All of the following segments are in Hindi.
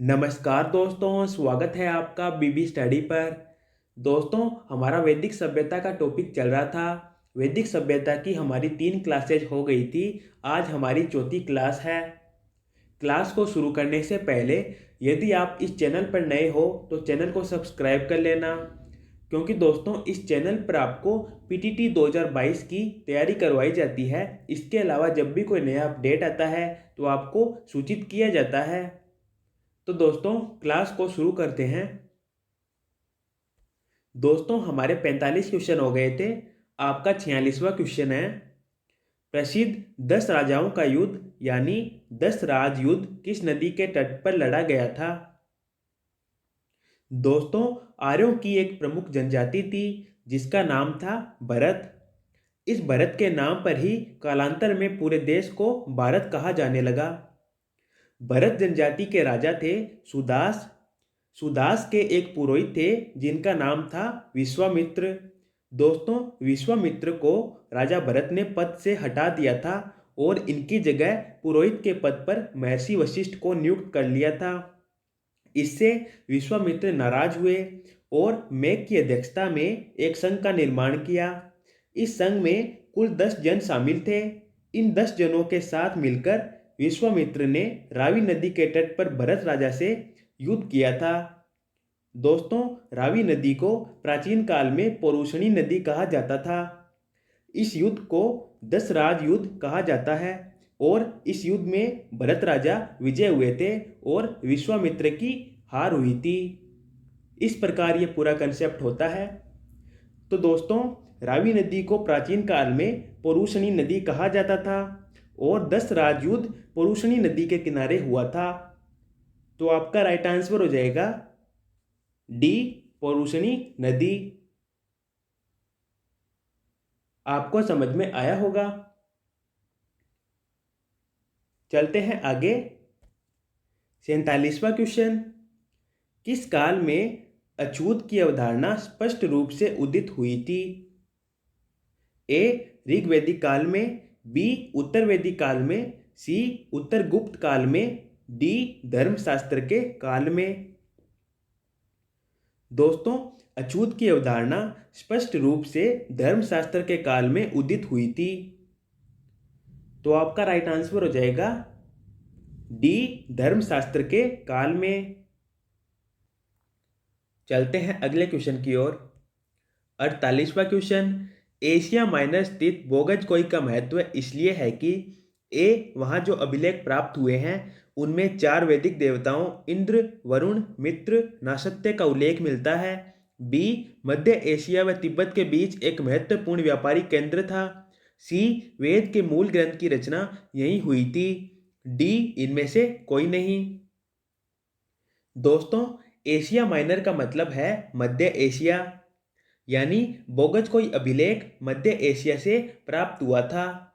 नमस्कार दोस्तों, स्वागत है आपका बीबी स्टडी पर। दोस्तों, हमारा वैदिक सभ्यता का टॉपिक चल रहा था। वैदिक सभ्यता की हमारी 3 क्लासेज हो गई थी। आज हमारी चौथी क्लास है। क्लास को शुरू करने से पहले यदि आप इस चैनल पर नए हो तो चैनल को सब्सक्राइब कर लेना, क्योंकि दोस्तों इस चैनल पर आपको पीटीटी 2022 की तैयारी करवाई जाती है। इसके अलावा जब भी कोई नया अपडेट आता है तो आपको सूचित किया जाता है। तो दोस्तों क्लास को शुरू करते हैं। दोस्तों हमारे 45 क्वेश्चन हो गए थे। आपका 46वां क्वेश्चन है, प्रसिद्ध 10 राजाओं का युद्ध यानी 10 राज युद्ध किस नदी के तट पर लड़ा गया था? दोस्तों आर्यों की एक प्रमुख जनजाति थी जिसका नाम था भरत। इस भरत के नाम पर ही कालांतर में पूरे देश को भारत कहा जाने लगा। भरत जनजाति के राजा थे सुदास। सुदास के एक पुरोहित थे जिनका नाम था विश्वामित्र। दोस्तों विश्वामित्र को राजा भरत ने पद से हटा दिया था और इनकी जगह पुरोहित के पद पर महर्षि वशिष्ठ को नियुक्त कर लिया था। इससे विश्वामित्र नाराज हुए और मेघ की अध्यक्षता में एक संघ का निर्माण किया। इस संघ में कुल 10 जन शामिल थे। इन 10 जनों के साथ मिलकर विश्वामित्र ने रावी नदी के तट पर भरत राजा से युद्ध किया था। दोस्तों रावी नदी को प्राचीन काल में पौरुषणी नदी कहा जाता था। इस युद्ध को 10 राज युद्ध कहा जाता है और इस युद्ध में भरत राजा विजय हुए थे और विश्वामित्र की हार हुई थी। इस प्रकार ये पूरा कंसेप्ट होता है। तो दोस्तों रावी नदी को प्राचीन काल में पौरुषणी नदी कहा जाता था और 10 राज युद्ध पौरुषणी नदी के किनारे हुआ था। तो आपका राइट आंसर हो जाएगा डी, पौरुषणी नदी। आपको समझ में आया होगा। चलते हैं आगे। 47वां क्वेश्चन, किस काल में अछूत की अवधारणा स्पष्ट रूप से उदित हुई थी? ए ऋग्वैदिक काल में, बी उत्तर वैदिक काल में, सी उत्तर गुप्त काल में, डी धर्मशास्त्र के काल में। दोस्तों अछूत की अवधारणा स्पष्ट रूप से धर्मशास्त्र के काल में उदित हुई थी। तो आपका राइट आंसर हो जाएगा डी, धर्मशास्त्र के काल में। चलते हैं अगले क्वेश्चन की ओर। 48वां क्वेश्चन, एशिया माइनर स्थित बोगजकोई का महत्व इसलिए है कि ए वहाँ जो अभिलेख प्राप्त हुए हैं उनमें 4 वैदिक देवताओं इंद्र, वरुण, मित्र, नासत्य का उल्लेख मिलता है। बी मध्य एशिया व तिब्बत के बीच एक महत्वपूर्ण व्यापारिक केंद्र था। सी वेद के मूल ग्रंथ की रचना यहीं हुई थी। डी इनमें से कोई नहीं। दोस्तों एशिया माइनर का मतलब है मध्य एशिया, यानी बोगजकोई अभिलेख मध्य एशिया से प्राप्त हुआ था।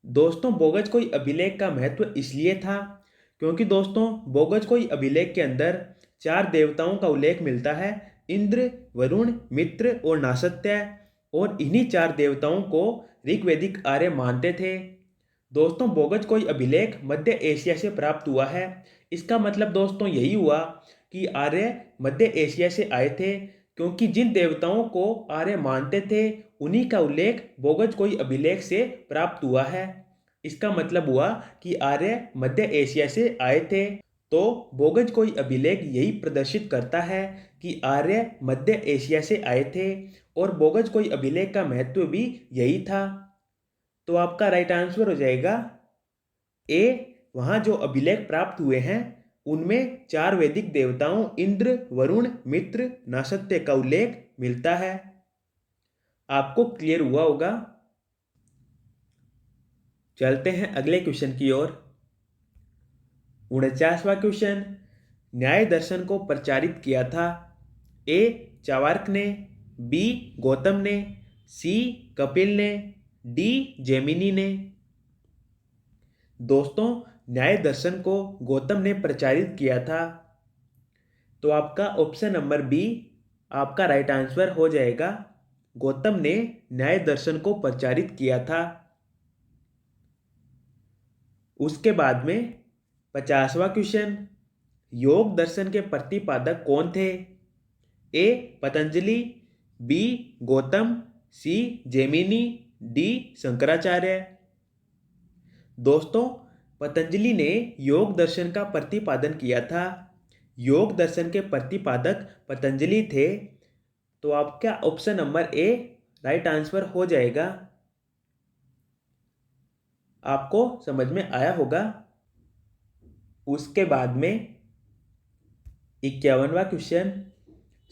दोस्तों बोगजकोई अभिलेख का महत्व इसलिए था क्योंकि दोस्तों बोगजकोई अभिलेख के अंदर 4 देवताओं का उल्लेख मिलता है, इंद्र, वरुण, मित्र और नासत्य। और इन्हीं 4 देवताओं को ऋग्वैदिक आर्य मानते थे। दोस्तों बोगजकोई अभिलेख मध्य एशिया से प्राप्त हुआ है। इसका मतलब दोस्तों यही हुआ कि आर्य मध्य एशिया से आए थे, क्योंकि जिन देवताओं को आर्य मानते थे उन्हीं का उल्लेख बोगजकोई अभिलेख से प्राप्त हुआ है। इसका मतलब हुआ कि आर्य मध्य एशिया से आए थे। तो बोगजकोई अभिलेख यही प्रदर्शित करता है कि आर्य मध्य एशिया से आए थे और बोगजकोई अभिलेख का महत्व भी यही था। तो आपका राइट आंसर हो जाएगा ए, वहां जो अभिलेख प्राप्त हुए हैं उनमें 4 वैदिक देवताओं इंद्र, वरुण, मित्र, नासत्य का उल्लेख मिलता है। आपको क्लियर हुआ होगा। चलते हैं अगले क्वेश्चन की ओर। 49वां क्वेश्चन, न्याय दर्शन को प्रचारित किया था? ए चावार्क ने, बी गौतम ने, सी कपिल ने, डी जेमिनी ने। दोस्तों न्याय दर्शन को गौतम ने प्रचारित किया था। तो आपका ऑप्शन नंबर बी आपका राइट आंसर हो जाएगा। गौतम ने न्याय दर्शन को प्रचारित किया था। उसके बाद में 50वां क्वेश्चन, योग दर्शन के प्रतिपादक कौन थे? ए पतंजलि, बी गौतम, सी जैमिनी, डी शंकराचार्य। दोस्तों, पतंजलि ने योग दर्शन का प्रतिपादन किया था। योग दर्शन के प्रतिपादक पतंजलि थे। तो आपका option number A right answer हो जाएगा। आपको समझ में आया होगा। उसके बाद में 51वां क्वेश्चन,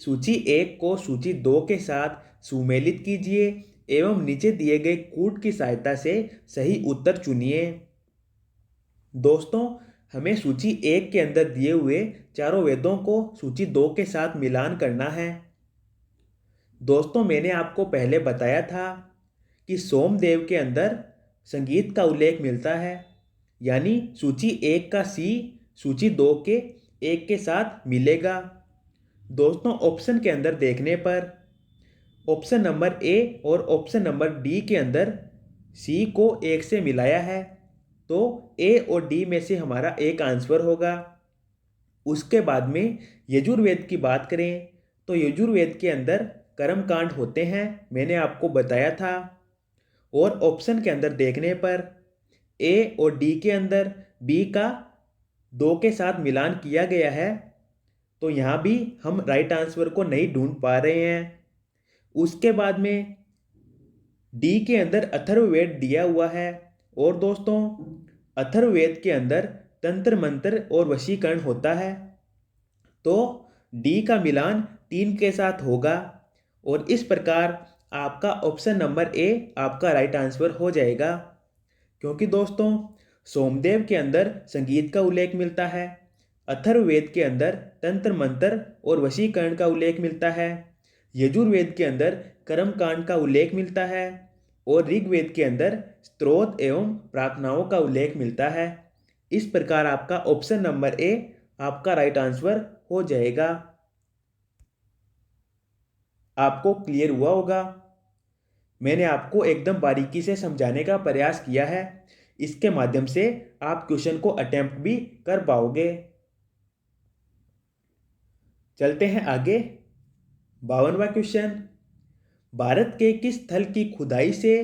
सूची 1 को सूची 2 के साथ सुमेलित कीजिए एवं नीचे दिए गए कूट की सहायता से सही उत्तर चुनिए। दोस्तों, हमें सूची 1 के अंदर दिए हुए चारों वेदों को सूची 2 के साथ मिलान करना है। दोस्तों, मैंने आपको पहले बताया था कि सोमदेव के अंदर संगीत का उल्लेख मिलता है, यानी सूची 1 का सी सूची 2 के 1 के साथ मिलेगा। दोस्तों, ऑप्शन के अंदर देखने पर ऑप्शन नंबर ए और ऑप्शन नंबर डी के अंदर सी को 1 से मिलाया है, तो ए और डी में से हमारा एक आंसर होगा। उसके बाद में यजुर्वेद की बात करें तो यजुर्वेद के अंदर कर्मकांड होते हैं, मैंने आपको बताया था। और ऑप्शन के अंदर देखने पर ए और डी के अंदर बी का 2 के साथ मिलान किया गया है, तो यहाँ भी हम राइट आंसर को नहीं ढूंढ पा रहे हैं। उसके बाद में डी के अंदर अथर्ववेद दिया हुआ है, और दोस्तों अथर्ववेद के अंदर तंत्र मंत्र और वशीकरण होता है, तो डी का मिलान 3 के साथ होगा। और इस प्रकार आपका ऑप्शन नंबर ए आपका राइट आंसर हो जाएगा। क्योंकि दोस्तों सोमदेव के अंदर संगीत का उल्लेख मिलता है, अथर्ववेद के अंदर तंत्र मंत्र और वशीकरण का उल्लेख मिलता है, यजुर्वेद के अंदर कर्मकांड का उल्लेख मिलता है, और ऋग्वेद के अंदर स्तोत्र एवं प्रार्थनाओं का उल्लेख मिलता है। इस प्रकार आपका ऑप्शन नंबर ए आपका राइट आंसर हो जाएगा। आपको क्लियर हुआ होगा। मैंने आपको एकदम बारीकी से समझाने का प्रयास किया है, इसके माध्यम से आप क्वेश्चन को अटेम्प्ट भी कर पाओगे। चलते हैं आगे। 52वां क्वेश्चन, भारत के किस स्थल की खुदाई से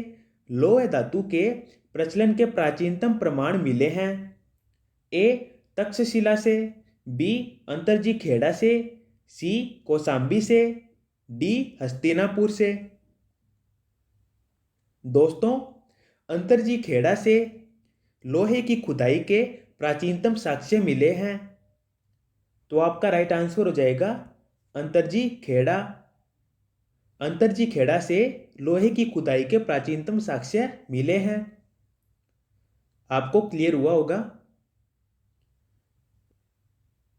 लौह धातु के प्रचलन के प्राचीनतम प्रमाण मिले हैं? ए तक्षशिला से, बी अंतरजी खेड़ा से, सी कौशाम्बी से, डी हस्तिनापुर से। दोस्तों, अंतरजी खेड़ा से लोहे की खुदाई के प्राचीनतम साक्ष्य मिले हैं, तो आपका राइट आंसर हो जाएगा अंतरजी खेड़ा। अंतरजी खेड़ा से लोहे की खुदाई के प्राचीनतम साक्ष्य मिले हैं। आपको क्लियर हुआ होगा।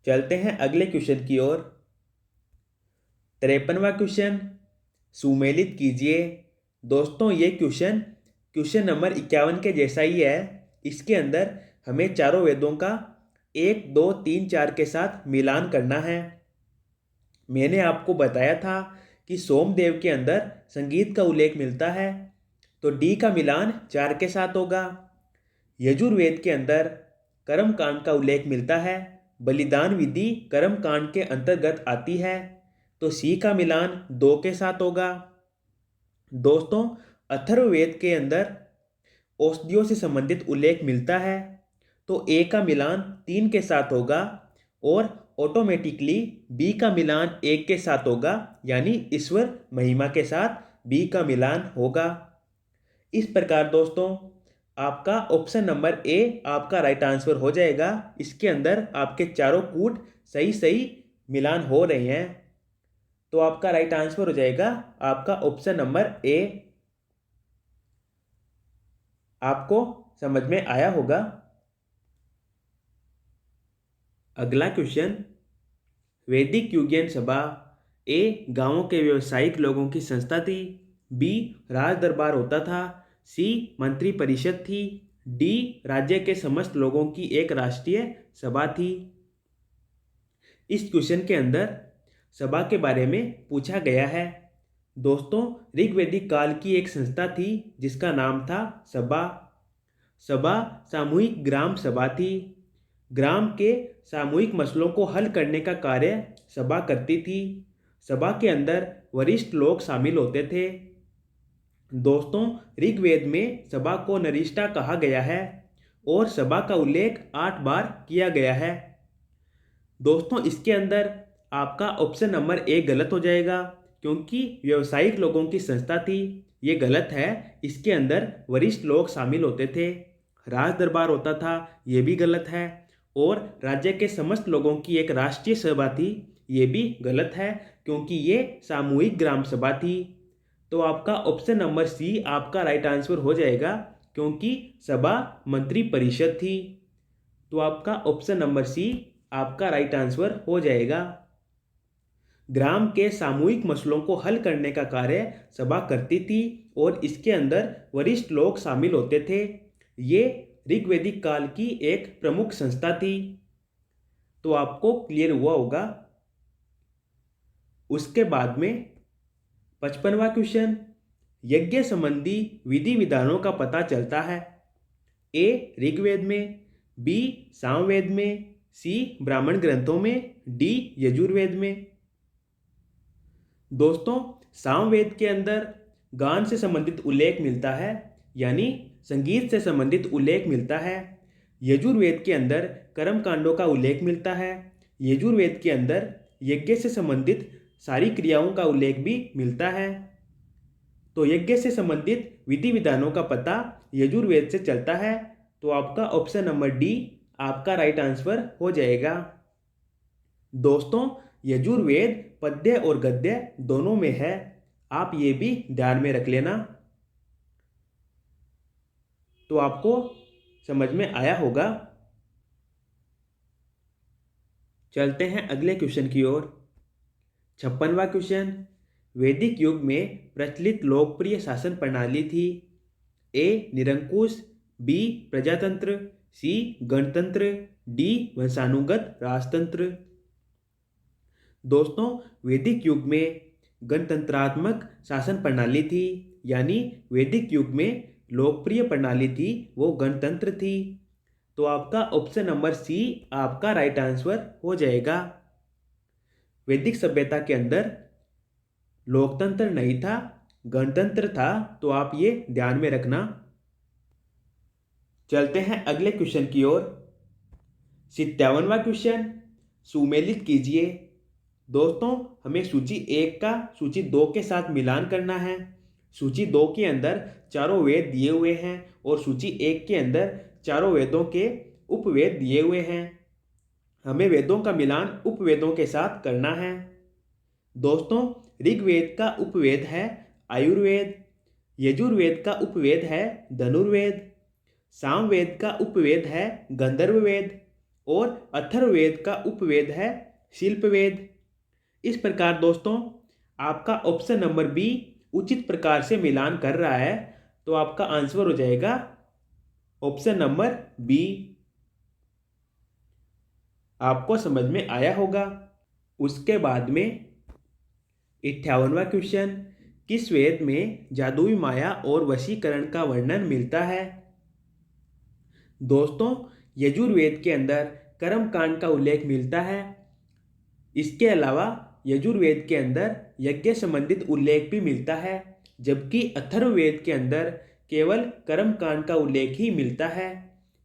चलते हैं अगले क्वेश्चन की ओर। 53वां क्वेश्चन, सुमेलित कीजिए। दोस्तों, ये क्वेश्चन नंबर 51 के जैसा ही है। इसके अंदर हमें चारों वेदों का 1, 2, 3, 4 के साथ मिलान करना है। मैंने आपको बताया था कि सोमदेव के अंदर संगीत का उल्लेख मिलता है, तो डी का मिलान 4 के साथ होगा। यजुर्वेद के अंदर कर्मकांड का उल्लेख मिलता है, बलिदान विधि कर्मकांड के अंतर्गत आती है, तो सी का मिलान 2 के साथ होगा। दोस्तों, अथर्ववेद के अंदर औषधियों से संबंधित उल्लेख मिलता है, तो ए का मिलान 3 के साथ होगा, और ऑटोमेटिकली बी का मिलान 1 के साथ होगा, यानी ईश्वर महिमा के साथ बी का मिलान होगा। इस प्रकार दोस्तों आपका ऑप्शन नंबर ए आपका राइट आंसर हो जाएगा। इसके अंदर आपके चारों कूट सही सही मिलान हो रहे हैं, तो आपका राइट आंसर हो जाएगा आपका ऑप्शन नंबर ए। आपको समझ में आया होगा। अगला क्वेश्चन, वैदिक युगीन सभा ए गांवों के व्यवसायिक लोगों की संस्था थी, बी राज दरबार होता था, सी मंत्री परिषद थी, डी राज्य के समस्त लोगों की एक राष्ट्रीय सभा थी। इस क्वेश्चन के अंदर सभा के बारे में पूछा गया है। दोस्तों, ऋग्वैदिक काल की एक संस्था थी जिसका नाम था सभा। सभा सामूहिक ग्राम सभा थी। ग्राम के सामूहिक मसलों को हल करने का कार्य सभा करती थी। सभा के अंदर वरिष्ठ लोग शामिल होते थे। दोस्तों, ऋग्वेद में सभा को नरिष्ठा कहा गया है और सभा का उल्लेख 8 बार किया गया है। दोस्तों, इसके अंदर आपका ऑप्शन नंबर 1 गलत हो जाएगा, क्योंकि व्यावसायिक लोगों की संस्था थी। ये गलत है। इसके अंदर वरिष्ठ लोग शामिल होते थे। राज दरबार होता था, ये भी गलत है। और राज्य के समस्त लोगों की एक राष्ट्रीय सभा थी, ये भी गलत है, क्योंकि ये सामूहिक ग्राम सभा थी। तो आपका ऑप्शन नंबर सी आपका राइट आंसर हो जाएगा, क्योंकि सभा मंत्री परिषद थी। तो आपका ऑप्शन नंबर सी आपका राइट आंसर हो जाएगा। ग्राम के सामूहिक मसलों को हल करने का कार्य सभा करती थी और इसके अंदर वरिष्ठ लोग शामिल होते थे। ये ऋग्वैदिक काल की एक प्रमुख संस्था थी। तो आपको क्लियर हुआ होगा। उसके बाद में 55वां क्वेश्चन, यज्ञ संबंधी विधि विधानों का पता चलता है। ए ऋग्वेद में, बी सामवेद में, सी ब्राह्मण ग्रंथों में, डी यजुर्वेद में। दोस्तों, सामवेद के अंदर गान से संबंधित उल्लेख मिलता है, यानी संगीत से संबंधित उल्लेख मिलता है। यजुर्वेद के अंदर कर्म कांडों का उल्लेख मिलता है। यजुर्वेद के अंदर यज्ञ से संबंधित सारी क्रियाओं का उल्लेख भी मिलता है। तो यज्ञ से संबंधित विधि विधानों का पता यजुर्वेद से चलता है। तो आपका ऑप्शन नंबर डी आपका राइट आंसर हो जाएगा। दोस्तों, यजुर्वेद पद्य और गद्य दोनों में है, आप ये भी ध्यान में रख लेना। तो आपको समझ में आया होगा। चलते हैं अगले क्वेश्चन की ओर। 56वां क्वेश्चन, वैदिक युग में प्रचलित लोकप्रिय शासन प्रणाली थी। ए निरंकुश, बी प्रजातंत्र, सी गणतंत्र, डी वंशानुगत राजतंत्र। दोस्तों, वैदिक युग में गणतंत्रात्मक शासन प्रणाली थी, यानी वैदिक युग में लोकप्रिय प्रणाली थी वो गणतंत्र थी। तो आपका ऑप्शन नंबर सी आपका राइट आंसर हो जाएगा। वैदिक सभ्यता के अंदर लोकतंत्र नहीं था, गणतंत्र था। तो आप ये ध्यान में रखना। चलते हैं अगले क्वेश्चन की ओर। 57वां क्वेश्चन, सुमेलित कीजिए। दोस्तों, हमें सूची 1 का सूची 2 के साथ मिलान करना है। सूची 2 के अंदर चारों वेद दिए हुए हैं और सूची 1 के अंदर चारों वेदों के उपवेद दिए हुए हैं। हमें वेदों का मिलान उपवेदों के साथ करना है। दोस्तों, ऋग्वेद का उपवेद है आयुर्वेद, यजुर्वेद का उपवेद है धनुर्वेद, सामवेद का उपवेद है गंधर्ववेद और अथर्ववेद का उपवेद है शिल्पवेद। इस प्रकार दोस्तों, आपका ऑप्शन नंबर बी उचित प्रकार से मिलान कर रहा है। तो आपका आंसर हो जाएगा ऑप्शन नंबर बी। आपको समझ में आया होगा। उसके बाद में 58वां क्वेश्चन, किस वेद में जादुई माया और वशीकरण का वर्णन मिलता है। दोस्तों, यजुर्वेद के अंदर कर्म कांड का उल्लेख मिलता है। इसके अलावा यजुर्वेद के अंदर यज्ञ संबंधित उल्लेख भी मिलता है, जबकि अथर्ववेद के अंदर केवल कर्म कांड का उल्लेख ही मिलता है।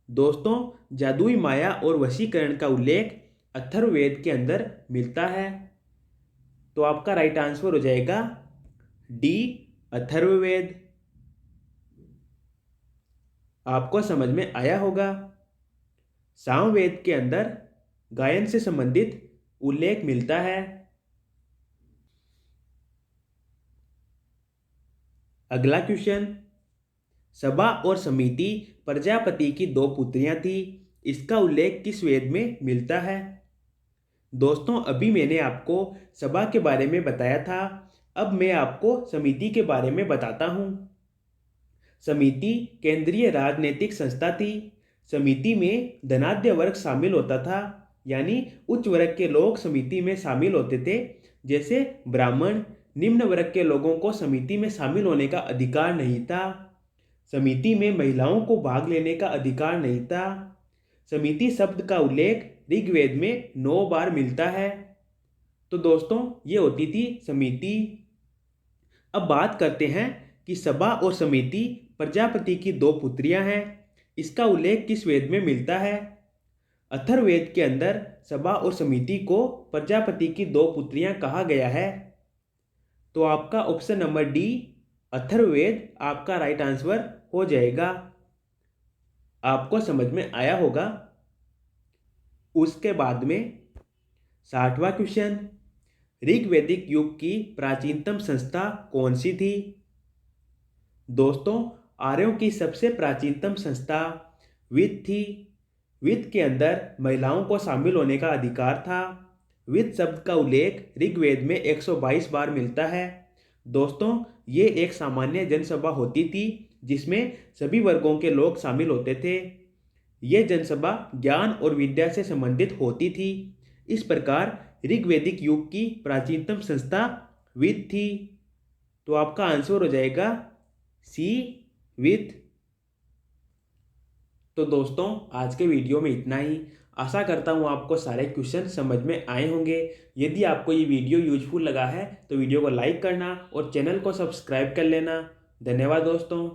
दोस्तों, जादुई माया और वशीकरण का उल्लेख अथर्ववेद के अंदर मिलता है। तो आपका राइट आंसर हो जाएगा डी अथर्ववेद। आपको समझ में आया होगा। सामवेद के अंदर गायन से संबंधित उल्लेख मिलता है। अगला क्वेश्चन, सभा और समिति प्रजापति की 2 पुत्रियां थी, इसका उल्लेख किस वेद में मिलता है। दोस्तों, अभी मैंने आपको सभा के बारे में बताया था, अब मैं आपको समिति के बारे में बताता हूं। समिति केंद्रीय राजनीतिक संस्था थी। समिति में धनाढ्य वर्ग शामिल होता था, यानी उच्च वर्ग के लोग समिति में शामिल होते थे। जैसे ब्राह्मण, निम्न वर्ग के लोगों को समिति में शामिल होने का अधिकार नहीं था। समिति में महिलाओं को भाग लेने का अधिकार नहीं था। समिति शब्द का उल्लेख ऋग्वेद में 9 बार मिलता है। तो दोस्तों ये होती थी समिति। अब बात करते हैं कि सभा और समिति प्रजापति की 2 पुत्रियां हैं। इसका उल्लेख किस वेद में मिलता है? अथर्ववेद के अंदर सभा और समिति को प्रजापति की 2 पुत्रियां कहा गया है। तो आपका ऑप्शन नंबर डी अथर्ववेद आपका राइट आंसर हो जाएगा। आपको समझ में आया होगा। उसके बाद में 60वां क्वेश्चन, ऋग्वैदिक युग की प्राचीनतम संस्था कौन सी थी? दोस्तों आर्यों की सबसे प्राचीनतम संस्था विद थी। विद के अंदर महिलाओं को शामिल होने का अधिकार था। विद शब्द का उल्लेख ऋग्वेद में 122 बार मिलता है। दोस्तों ये एक सामान्य जनसभा होती थी जिसमें सभी वर्गों के लोग शामिल होते थे। यह जनसभा ज्ञान और विद्या से संबंधित होती थी। इस प्रकार ऋग्वैदिक युग की प्राचीनतम संस्था विद थी। तो आपका आंसर हो जाएगा सी विद। तो दोस्तों आज के वीडियो में इतना ही। आशा करता हूँ आपको सारे क्वेश्चन समझ में आए होंगे। यदि आपको ये वीडियो यूजफुल लगा है तो वीडियो को लाइक करना और चैनल को सब्सक्राइब कर लेना। धन्यवाद दोस्तों।